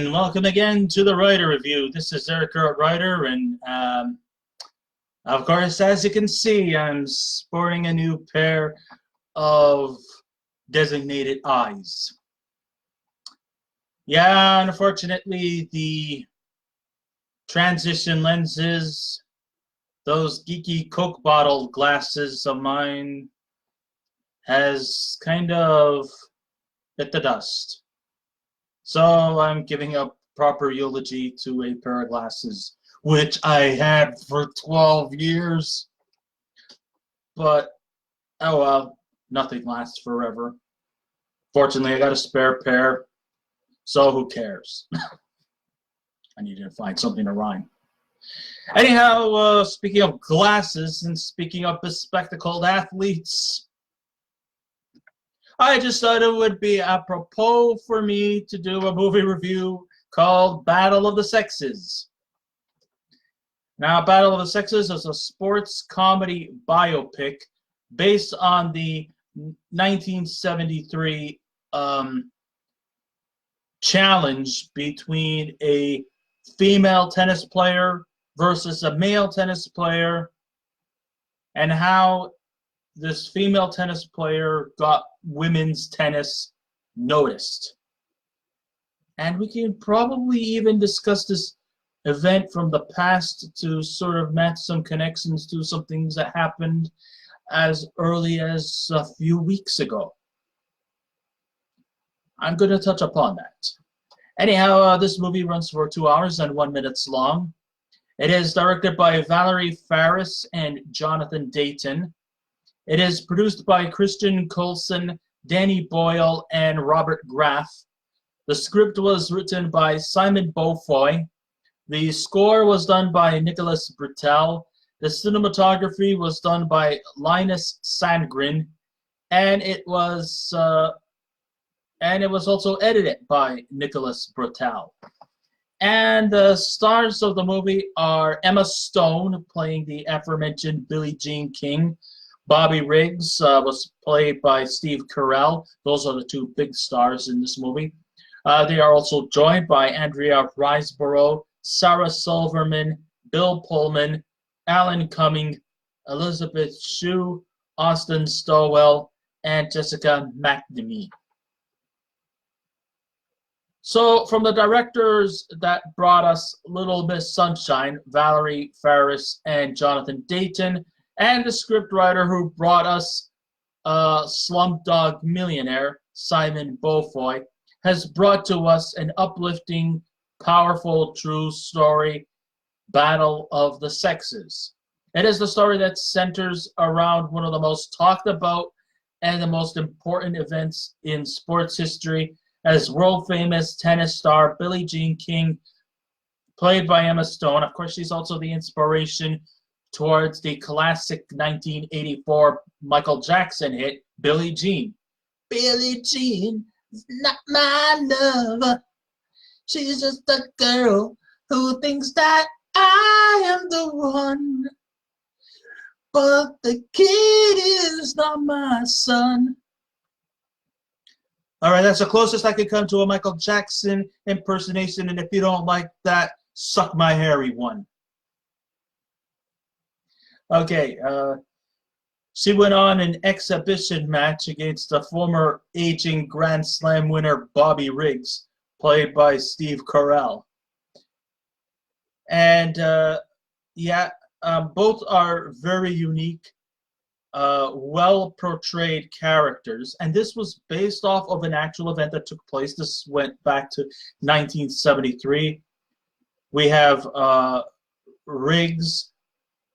and welcome again to the Writer Review. This is Eric Writer, and of course, as you can see, I'm sporting a new pair of designated eyes. Yeah, unfortunately, the transition lenses, those geeky Coke bottle glasses of mine, has kind of hit the dust. So I'm giving up proper eulogy to a pair of glasses, which I had for 12 years. But, oh well, nothing lasts forever. Fortunately, I got a spare pair, so who cares? I need to find something to rhyme. Anyhow, speaking of glasses and speaking of bespectacled athletes, I just thought it would be apropos for me to do a movie review called Battle of the Sexes. Now, Battle of the Sexes is a sports comedy biopic based on the 1973 challenge between a female tennis player versus a male tennis player, and how this female tennis player got women's tennis noticed. And we can probably even discuss this event from the past to sort of match some connections to some things that happened as early as a few weeks ago. I'm going to touch upon that. Anyhow, this movie runs for 2 hours and 1 minute long. It is directed by Valarie, Faris, and Jonathan Dayton. It is produced by Christian Coulson, Danny Boyle, and Robert Graff. The script was written by Simon Beaufoy. The score was done by Nicholas Britell. The cinematography was done by Linus Sandgren, and it was also edited by Nicholas Britell. And the stars of the movie are Emma Stone, playing the aforementioned Billie Jean King. Bobby Riggs was played by Steve Carrell. Those are the two big stars in this movie. They are also joined by Andrea Riseborough, Sarah Silverman, Bill Pullman, Alan Cumming, Elisabeth Shue, Austin Stowell, and Jessica McNamee. So, from the directors that brought us Little Miss Sunshine, Valarie, Faris, and Jonathan Dayton, and the scriptwriter who brought us Slumdog Millionaire, Simon Beaufoy, has brought to us an uplifting, powerful, true story, Battle of the Sexes. It is the story that centers around one of the most talked about and the most important events in sports history, as world-famous tennis star Billie Jean King, played by Emma Stone. Of course, she's also the inspiration towards the classic 1984 Michael Jackson hit, Billie Jean. Billie Jean is not my lover. She's just a girl who thinks that I am the one. But the kid is not my son. All right, that's the closest I could come to a Michael Jackson impersonation, and if you don't like that, suck my hairy one. Okay, she went on an exhibition match against the former aging Grand Slam winner Bobby Riggs, played by Steve Carrell. And both are very unique, well-portrayed characters, and this was based off of an actual event that took place. This went back to 1973. We have Riggs,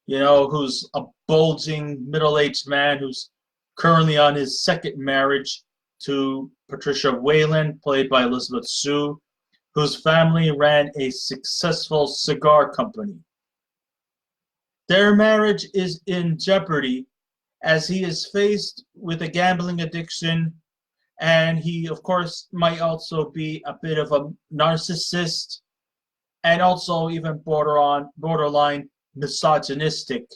who's a bulging middle-aged man who's currently on his second marriage to Patricia Whalen, played by Elisabeth Shue, whose family ran a successful cigar company. Their marriage is in jeopardy as he is faced with a gambling addiction, and he, of course, might also be a bit of a narcissist and also even borderline misogynistic.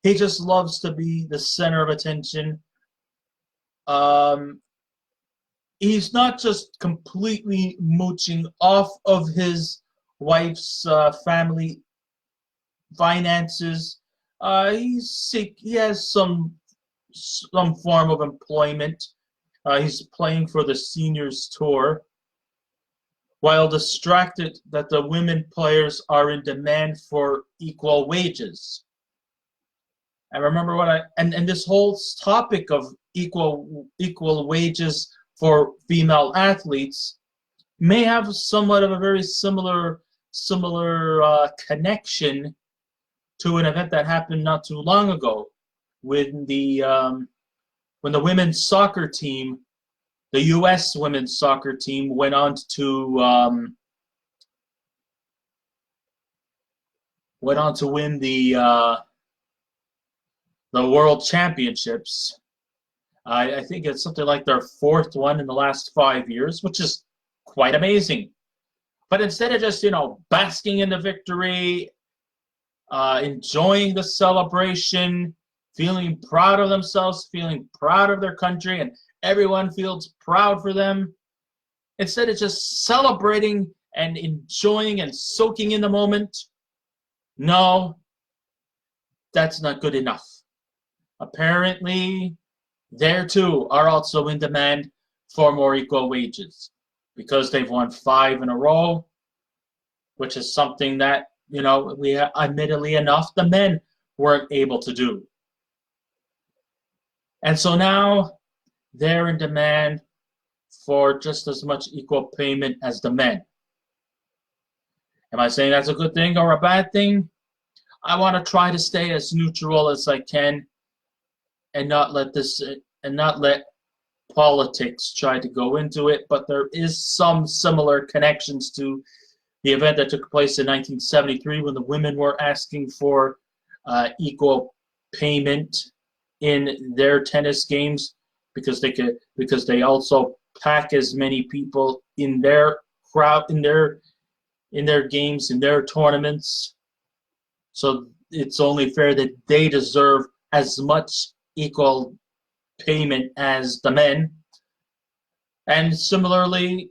He just loves to be the center of attention. he's not just completely mooching off of his wife's family finances. He has some form of employment. He's playing for the seniors tour, while distracted that the women players are in demand for equal wages. I remember and this whole topic of equal wages for female athletes may have somewhat of a very similar connection to an event that happened not too long ago when the women's soccer team, the U.S. women's soccer team, went on to win the World Championships. I think it's something like their fourth one in the last 5 years, which is quite amazing. But instead of just, basking in the victory, enjoying the celebration, feeling proud of themselves, feeling proud of their country, and everyone feels proud for them, instead of just celebrating and enjoying and soaking in the moment, no, that's not good enough. Apparently, they too are also in demand for more equal wages because they've won 5 in a row, which is something that, we admittedly enough, the men weren't able to do. And so now they're in demand for just as much equal payment as the men. Am I saying that's a good thing or a bad thing? I want to try to stay as neutral as I can and not let politics try to go into it, but there is some similar connections to the event that took place in 1973 when the women were asking for equal payment in their tennis games because they also pack as many people in their crowd in their games, in their tournaments. So it's only fair that they deserve as much equal payment as the men. And similarly,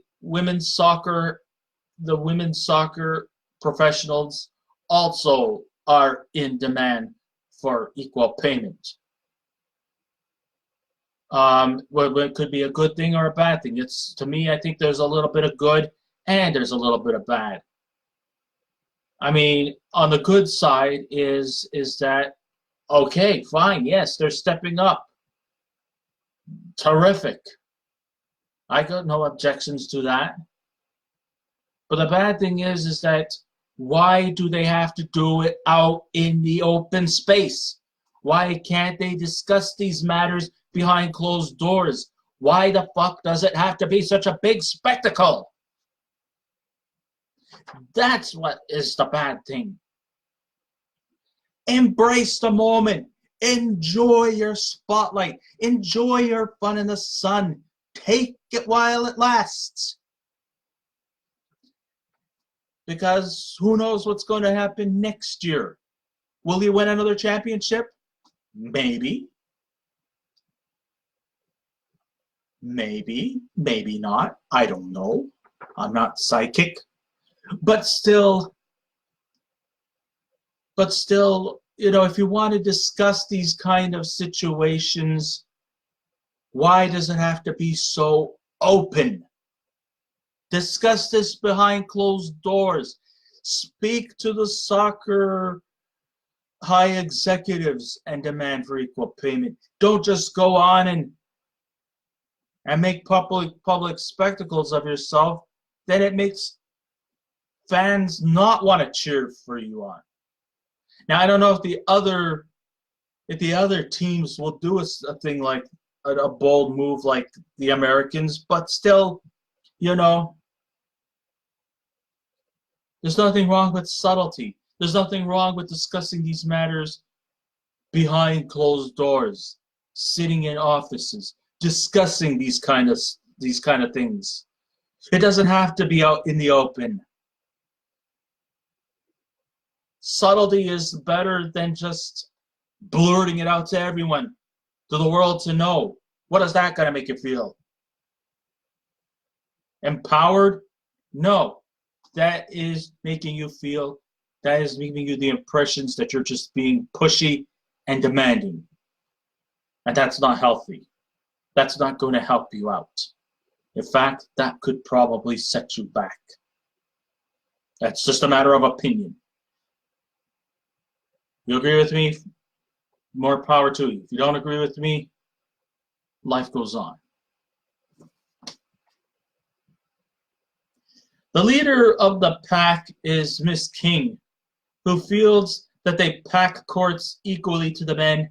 the women's soccer professionals also are in demand for equal payment. It could be a good thing or a bad thing. To me, I think there's a little bit of good and there's a little bit of bad. I mean, on the good side is that, okay, fine, yes, they're stepping up. Terrific. I got no objections to that. But the bad thing is that why do they have to do it out in the open space? Why can't they discuss these matters behind closed doors? Why the fuck does it have to be such a big spectacle? That's what is the bad thing. Embrace the moment. Enjoy your spotlight. Enjoy your fun in the sun. Take it while it lasts. Because who knows what's going to happen next year? Will he win another championship? Maybe. Maybe. Maybe not. I don't know. I'm not psychic. But still, if you want to discuss these kind of situations, why does it have to be so open? Discuss this behind closed doors. Speak to the soccer high executives and demand for equal payment. Don't just go on and make public spectacles of yourself. Then it makes fans not want to cheer for you on. Now I don't know if the other teams will do a thing like a bold move like the Americans, but still, there's nothing wrong with subtlety. There's nothing wrong with discussing these matters behind closed doors, sitting in offices, discussing these kind of things. It doesn't have to be out in the open. Subtlety is better than just blurting it out to everyone, to the world to know. What is that going to make you feel? Empowered? No. That is making you the impressions that you're just being pushy and demanding. And that's not healthy. That's not going to help you out. In fact, that could probably set you back. That's just a matter of opinion. You agree with me? More power to you. If you don't agree with me, life goes on. The leader of the pack is Miss King, who feels that they pack courts equally to the men,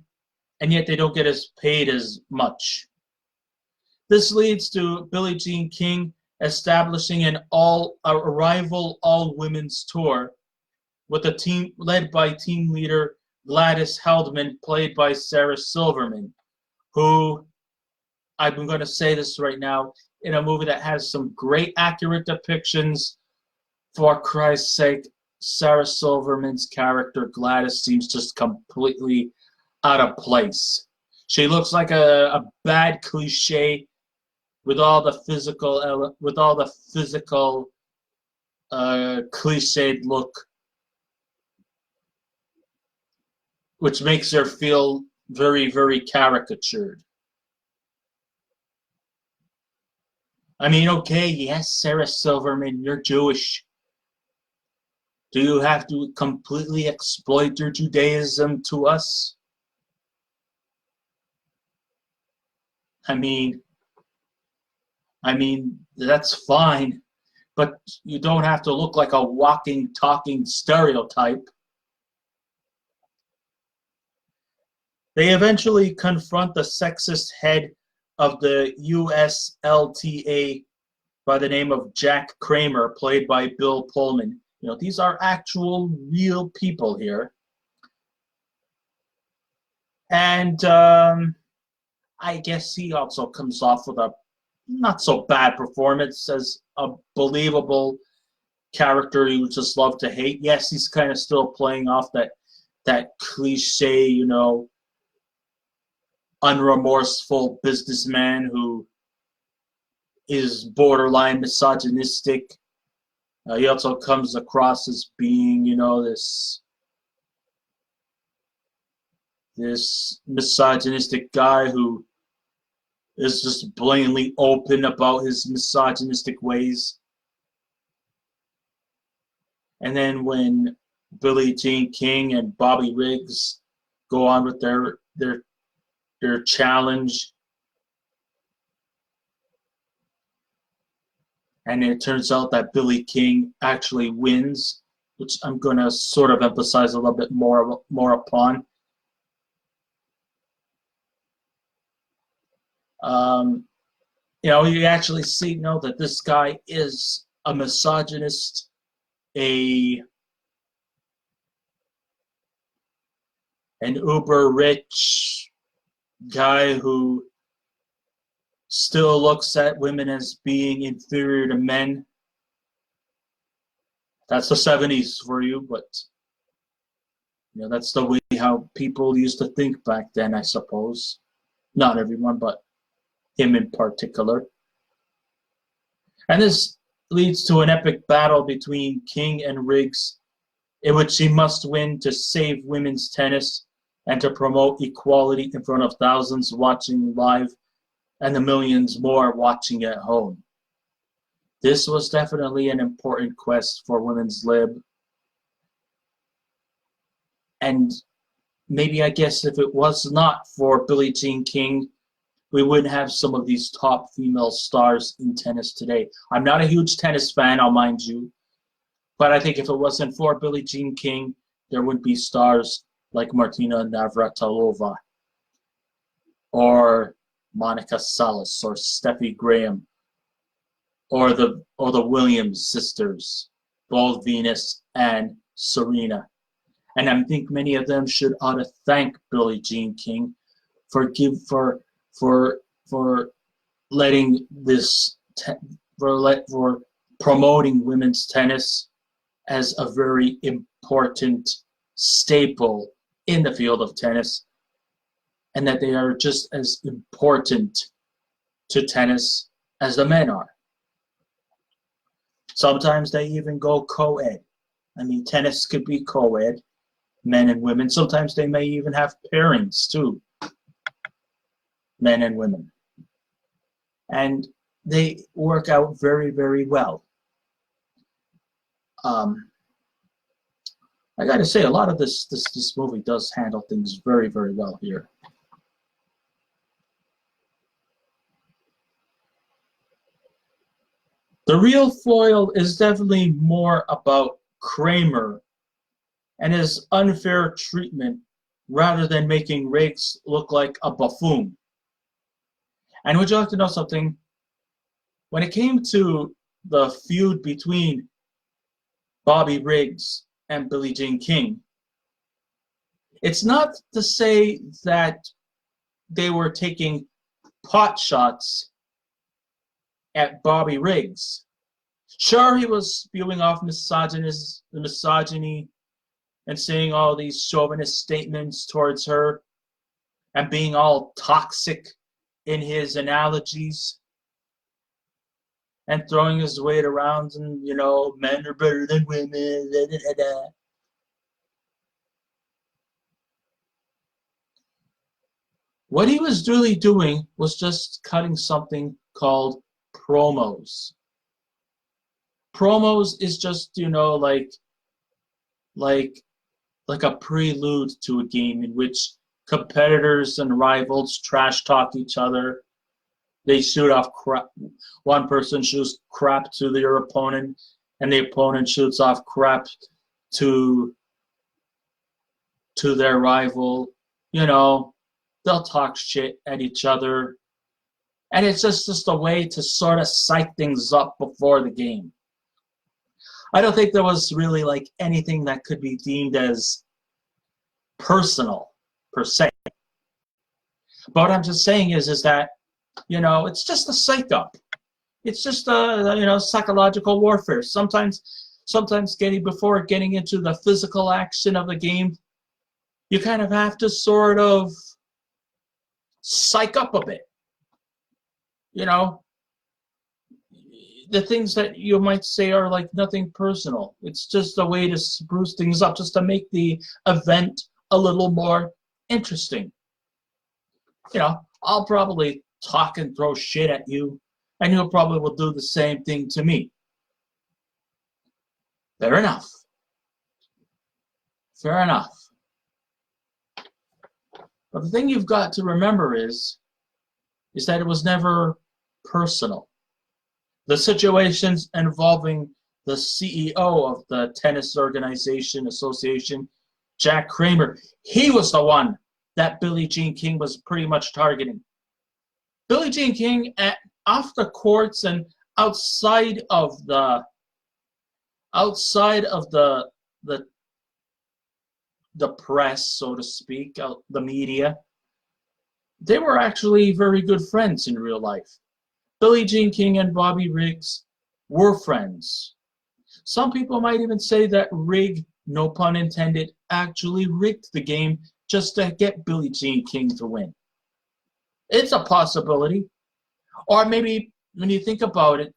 and yet they don't get as paid as much. This leads to Billie Jean King establishing a rival all-women's tour with a team led by team leader Gladys Heldman, played by Sarah Silverman, who, I'm going to say this right now, in a movie that has some great accurate depictions. For Christ's sake, Sarah Silverman's character Gladys seems just completely out of place. She looks like a bad cliche with all the physical cliched look, which makes her feel very, very caricatured. I mean, okay, yes, Sarah Silverman, you're Jewish. Do you have to completely exploit your Judaism to us? I mean, that's fine, but you don't have to look like a walking, talking stereotype. They eventually confront the sexist head of the USLTA by the name of Jack Kramer, played by Bill Pullman. You know, these are actual, real people here. And I guess he also comes off with a not so bad performance as a believable character you would just love to hate. Yes, he's kind of still playing off that cliche, you know, unremorseful businessman who is borderline misogynistic. He also comes across as being, you know, this misogynistic guy who is just blatantly open about his misogynistic ways. And then when Billie Jean King and Bobby Riggs go on with their challenge, and it turns out that Billie King actually wins, which I'm going to sort of emphasize a little bit more upon. You know, you actually see, you know, that this guy is a misogynist, an uber rich guy who still looks at women as being inferior to men. That's the 70s for you, but you know, that's the way how people used to think back then, I suppose. Not everyone, but him in particular. And this leads to an epic battle between King and Riggs, in which he must win to save women's tennis and to promote equality in front of thousands watching live and the millions more watching at home. This was definitely an important quest for women's lib. And maybe, I guess, if it was not for Billie Jean King, we wouldn't have some of these top female stars in tennis today. I'm not a huge tennis fan, I'll mind you, but I think if it wasn't for Billie Jean King, there wouldn't be stars like Martina Navratilova or Monica Seles or Steffi Graham or the Williams sisters, both Venus and Serena. And I think many of them ought to thank Billie Jean King for letting for promoting women's tennis as a very important staple in the field of tennis, and that they are just as important to tennis as the men are. Sometimes they even go co-ed. I mean, tennis could be co-ed, men and women. Sometimes they may even have pairings too, men and women. And they work out very, very well. I got to say, a lot of this movie does handle things very, very well here. The real foil is definitely more about Kramer and his unfair treatment rather than making Riggs look like a buffoon. And would you like to know something? When it came to the feud between Bobby Riggs and Billie Jean King, it's not to say that they were taking pot shots at Bobby Riggs. Sure, he was spewing off misogyny and saying all these chauvinist statements towards her and being all toxic in his analogies and throwing his weight around and, you know, men are better than women. Da, da, da, da. What he was really doing was just cutting something called promos. Promos is just, you know, like a prelude to a game in which competitors and rivals trash talk each other. They shoot off crap. One person shoots crap to their opponent, and the opponent shoots off crap to their rival. You know, they'll talk shit at each other. And it's just a way to sort of psych things up before the game. I don't think there was really like anything that could be deemed as personal, per se. But what I'm just saying is that, you know, it's just a psych up. It's just a, you know, psychological warfare. Sometimes before getting into the physical action of the game, you kind of have to sort of psych up a bit. You know, the things that you might say are like nothing personal. It's just a way to spruce things up, just to make the event a little more interesting. You know, I'll probably talk and throw shit at you, and you probably will do the same thing to me. Fair enough. Fair enough. But the thing you've got to remember is that it was never personal. The situations involving the CEO of the tennis organization association, Jack Kramer, he was the one that Billie Jean King was pretty much targeting. Billie Jean King, off the courts and outside of the press, so to speak, the media, they were actually very good friends in real life. Billie Jean King and Bobby Riggs were friends. Some people might even say that Rigg, no pun intended, actually rigged the game just to get Billie Jean King to win. It's a possibility. Or maybe when you think about it,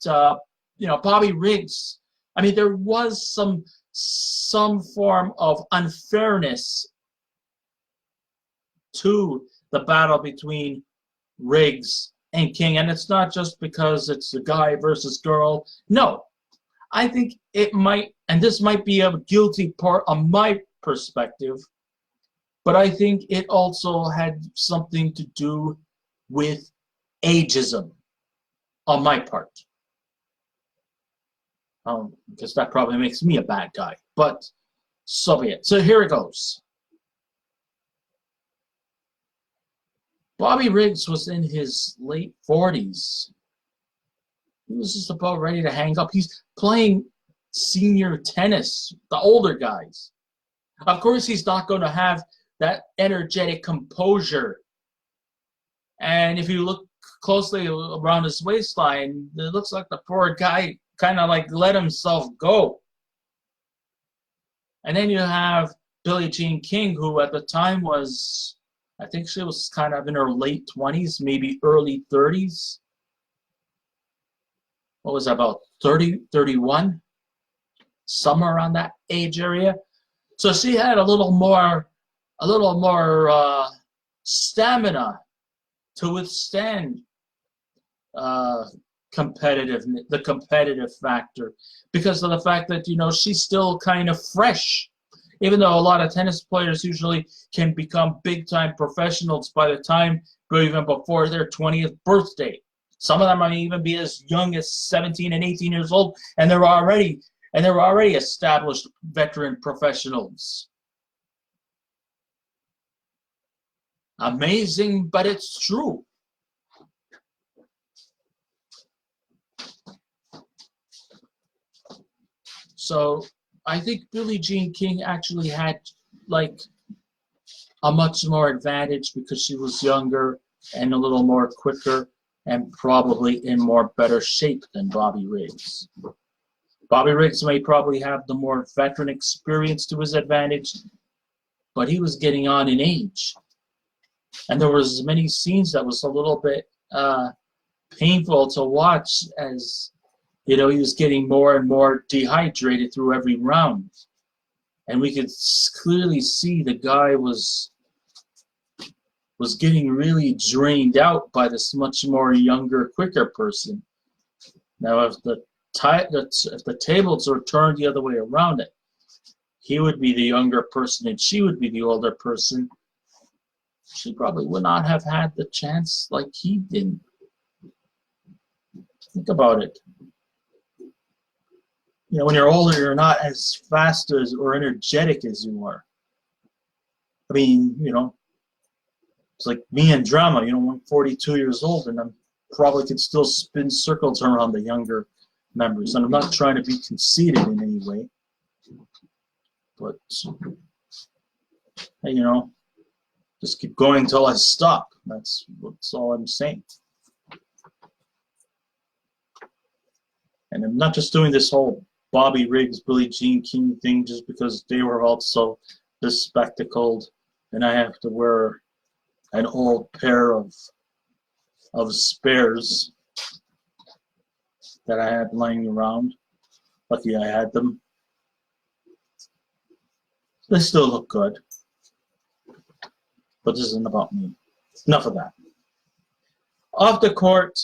you know, Bobby Riggs, I mean, there was some form of unfairness to the battle between Riggs and King, and it's not just because it's a guy versus girl. No, I think it might, and this might be a guilty part on my perspective, but I think it also had something to do with ageism on my part. Because that probably makes me a bad guy, but so be it. So here it goes. Bobby Riggs was in his late 40s. He was just about ready to hang up. He's playing senior tennis, the older guys. Of course, he's not going to have that energetic composure. And if you look closely around his waistline, it looks like the poor guy kind of like let himself go. And then you have Billie Jean King, who at the time was, I think she was kind of in her late 20s, maybe early 30s. What was that, about 30, 31, somewhere around that age area. So she had a little more stamina to withstand the competitive factor, because of the fact that, you know, she's still kind of fresh. Even though a lot of tennis players usually can become big-time professionals by the time, or even before their 20th birthday. Some of them might even be as young as 17 and 18 years old, and they're already established veteran professionals. Amazing, but it's true. So I think Billie Jean King actually had like a much more advantage because she was younger and a little more quicker and probably in more better shape than Bobby Riggs. Bobby Riggs may probably have the more veteran experience to his advantage, but he was getting on in age. And there was many scenes that was a little bit painful to watch, as you know, he was getting more and more dehydrated through every round. And we could clearly see the guy was getting really drained out by this much more younger, quicker person. Now, if the tables were turned the other way around, he would be the younger person and she would be the older person, she probably would not have had the chance like he did. Think about it. You know, when you're older, you're not as fast as or energetic as you are. I mean, you know, it's like me in drama. You know, I'm 42 years old, and I'm probably could still spin circles around the younger members. And I'm not trying to be conceited in any way, but you know, just keep going until I stop. That's all I'm saying. And I'm not just doing this whole Bobby Riggs, Billie Jean King thing just because they were also bespectacled, and I have to wear an old pair of spares that I had lying around. Lucky I had them. They still look good. But this isn't about me. Enough of that. Off the court,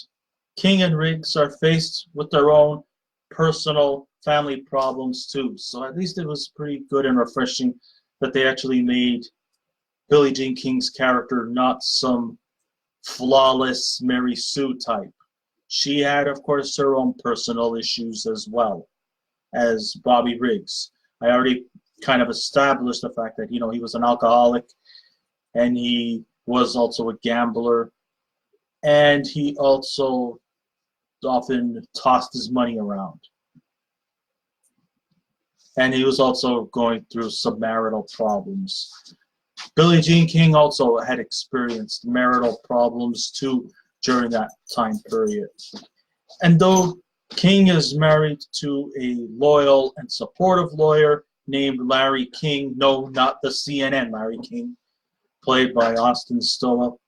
King and Riggs are faced with their own personal family problems too. So at least it was pretty good and refreshing that they actually made Billie Jean King's character not some flawless Mary Sue type. She had, of course, her own personal issues as well as Bobby Riggs. I already kind of established the fact that, you know, he was an alcoholic and he was also a gambler, and he also often tossed his money around. And he was also going through some marital problems. Billie Jean King also had experienced marital problems too during that time period. And though King is married to a loyal and supportive lawyer named Larry King, no, not the CNN Larry King, played by Austin Stowell,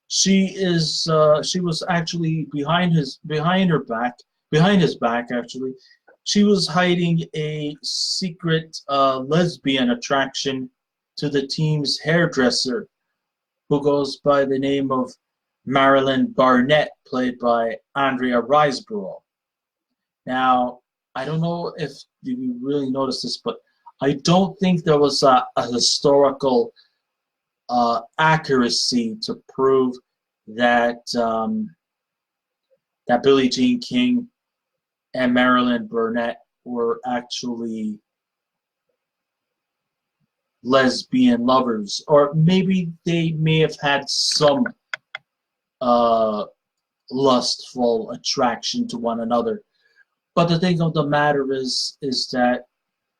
she was actually behind his back actually. She was hiding a secret lesbian attraction to the team's hairdresser, who goes by the name of Marilyn Barnett, played by Andrea Riseborough. Now, I don't know if you really noticed this, but I don't think there was a historical accuracy to prove that that Billie Jean King and Marilyn Burnett were actually lesbian lovers, or maybe they may have had some lustful attraction to one another. But the thing of the matter is that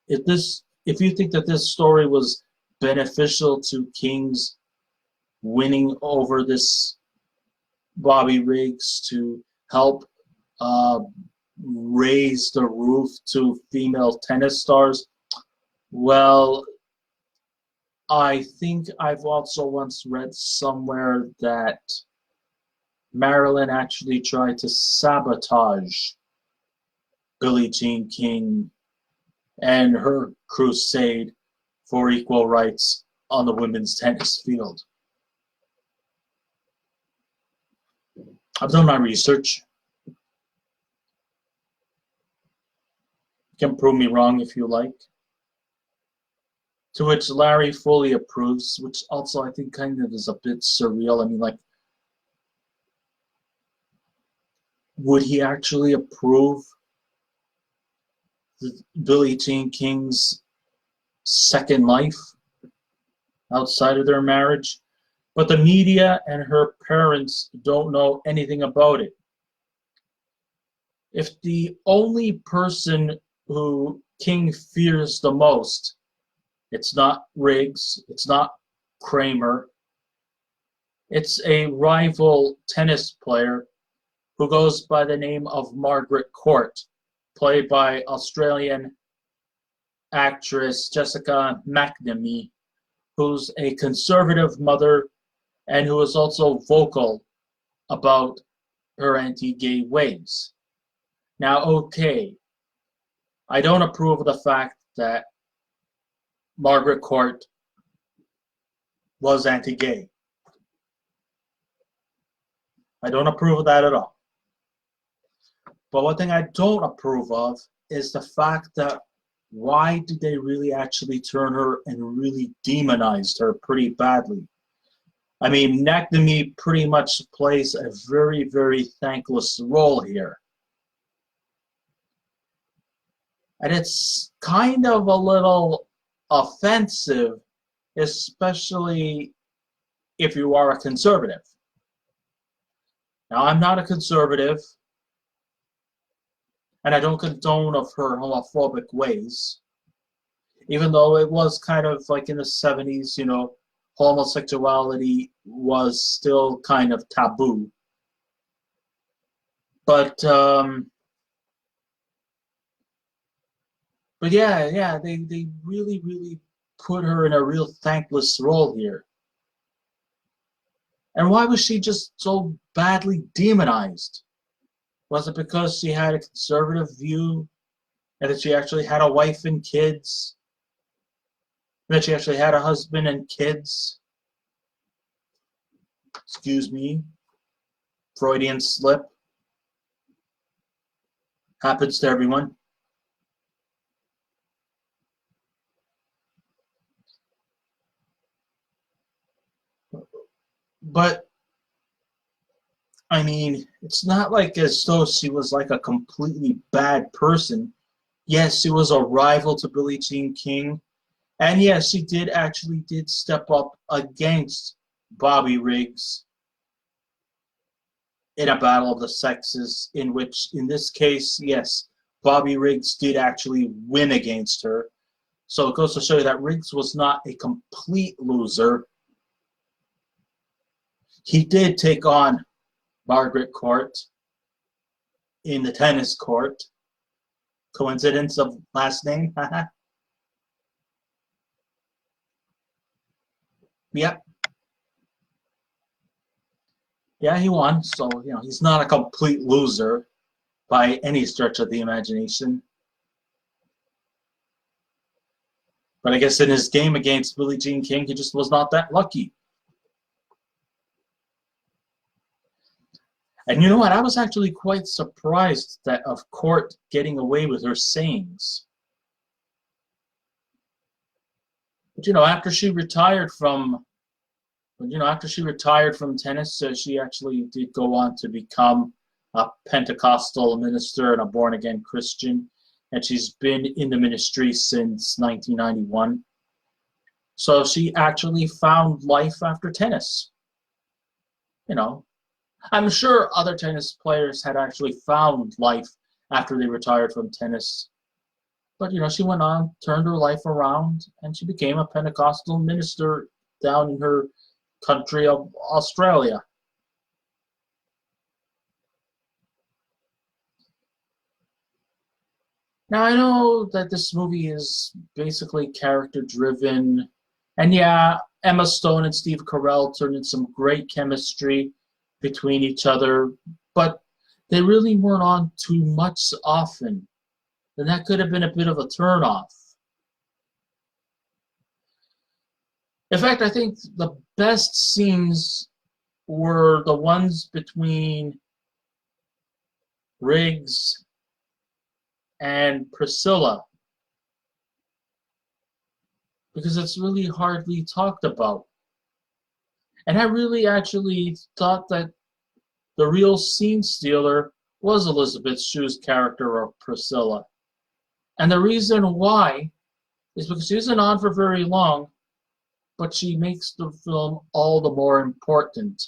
if you think that this story was beneficial to King's winning over this Bobby Riggs to help raise the roof to female tennis stars, well, I think I've also once read somewhere that Marilyn actually tried to sabotage Billie Jean King and her crusade for equal rights on the women's tennis field. I've done my research. You can prove me wrong if you like. To which Larry fully approves, which also I think kind of is a bit surreal. I mean, like, would he actually approve Billie Jean King's second life outside of their marriage? But the media and her parents don't know anything about it. If the only person who King fears the most, it's not Riggs, it's not Kramer, it's a rival tennis player who goes by the name of Margaret Court, played by Australian actress Jessica McNamee, who's a conservative mother and who is also vocal about her anti-gay ways. Now, okay, I don't approve of the fact that Margaret Court was anti-gay. I don't approve of that at all. But one thing I don't approve of is the fact that why did they really actually turn her and really demonized her pretty badly? I mean, McNamee pretty much plays a very, very thankless role here. And it's kind of a little offensive, especially if you are a conservative. Now, I'm not a conservative, and I don't condone of her homophobic ways, even though it was kind of like in the 70s, you know, homosexuality was still kind of taboo. But yeah, they really, really put her in a real thankless role here. And why was she just so badly demonized? Was it because she had a conservative view, and that she actually had a wife and kids, and that she actually had a husband and kids? Excuse me, Freudian slip. Happens to everyone. But, I mean, it's not like as though she was like a completely bad person. Yes, she was a rival to Billie Jean King. And yes, she did step up against Bobby Riggs in a battle of the sexes, in which, in this case, yes, Bobby Riggs did actually win against her. So it goes to show you that Riggs was not a complete loser. He did take on Margaret Court in the tennis court. Coincidence of last name? Yep. Yeah, he won. So, you know, he's not a complete loser by any stretch of the imagination. But I guess in his game against Billie Jean King, he just was not that lucky. And you know what? I was actually quite surprised that of Court getting away with her sayings. But you know, after she retired from tennis, she actually did go on to become a Pentecostal minister and a born-again Christian, and she's been in the ministry since 1991. So she actually found life after tennis. You know, I'm sure other tennis players had actually found life after they retired from tennis. But, you know, she went on, turned her life around, and she became a Pentecostal minister down in her country of Australia. Now, I know that this movie is basically character-driven, and yeah, Emma Stone and Steve Carrell turned in some great chemistry between each other, but they really weren't on too much often. then that could have been a bit of a turnoff. In fact, I think the best scenes were the ones between Riggs and Priscilla, because it's really hardly talked about. And I really actually thought that the real scene stealer was Elisabeth Shue's character of Priscilla. And the reason why is because she isn't on for very long, but she makes the film all the more important.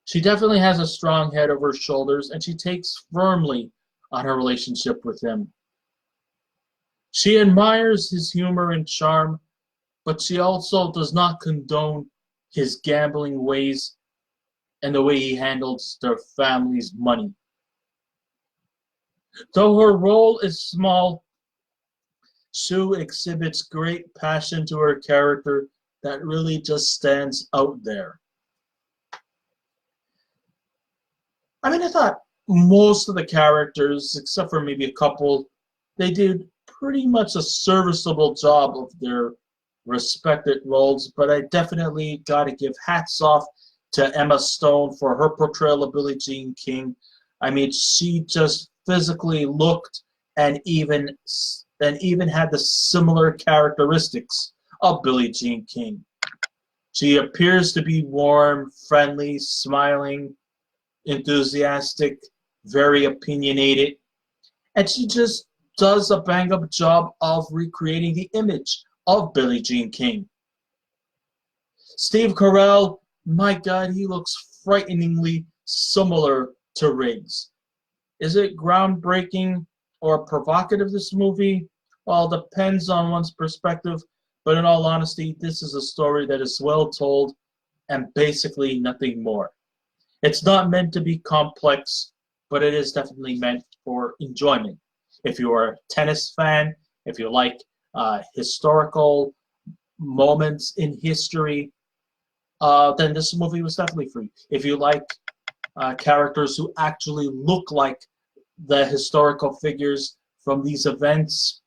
She definitely has a strong head over her shoulders, and she takes firmly on her relationship with him. She admires his humor and charm, but she also does not condone his gambling ways and the way he handles their family's money. Though her role is small, Shue exhibits great passion to her character that really just stands out there. I mean, I thought most of the characters, except for maybe a couple, they did pretty much a serviceable job of their respected roles, but I definitely got to give hats off to Emma Stone for her portrayal of Billie Jean King. I mean, she just physically looked and even had the similar characteristics of Billie Jean King. She appears to be warm, friendly, smiling, enthusiastic, very opinionated, and she just does a bang-up job of recreating the image of Billie Jean King. Steve Carrell, my God, he looks frighteningly similar to Riggs. Is it groundbreaking or provocative, this movie? Well, it depends on one's perspective, but in all honesty, this is a story that is well told and basically nothing more. It's not meant to be complex, but it is definitely meant for enjoyment. If you are a tennis fan, if you like historical moments in history, then this movie was definitely for you. If you like characters who actually look like the historical figures from these events,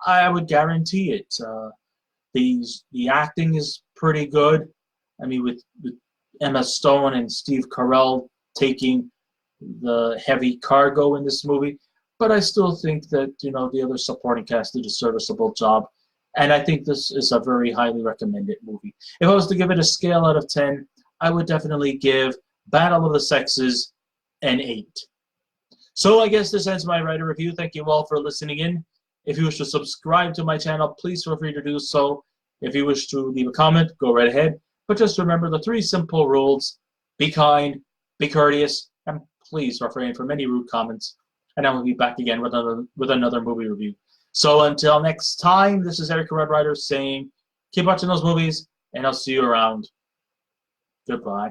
I would guarantee it. The acting is pretty good. I mean, with Emma Stone and Steve Carell taking the heavy cargo in this movie, but I still think that, you know, the other supporting cast did a serviceable job, and I think this is a very highly recommended movie. If I was to give it a scale out of 10, I would definitely give Battle of the Sexes an 8. So I guess this ends my writer review. Thank you all for listening in. If you wish to subscribe to my channel, please feel free to do so. If you wish to leave a comment, go right ahead. But just remember the 3 simple rules: be kind, be courteous, and please refrain from any rude comments. And I will be back again with another movie review. So until next time, this is Eric Red Rider saying, keep watching those movies, and I'll see you around. Goodbye.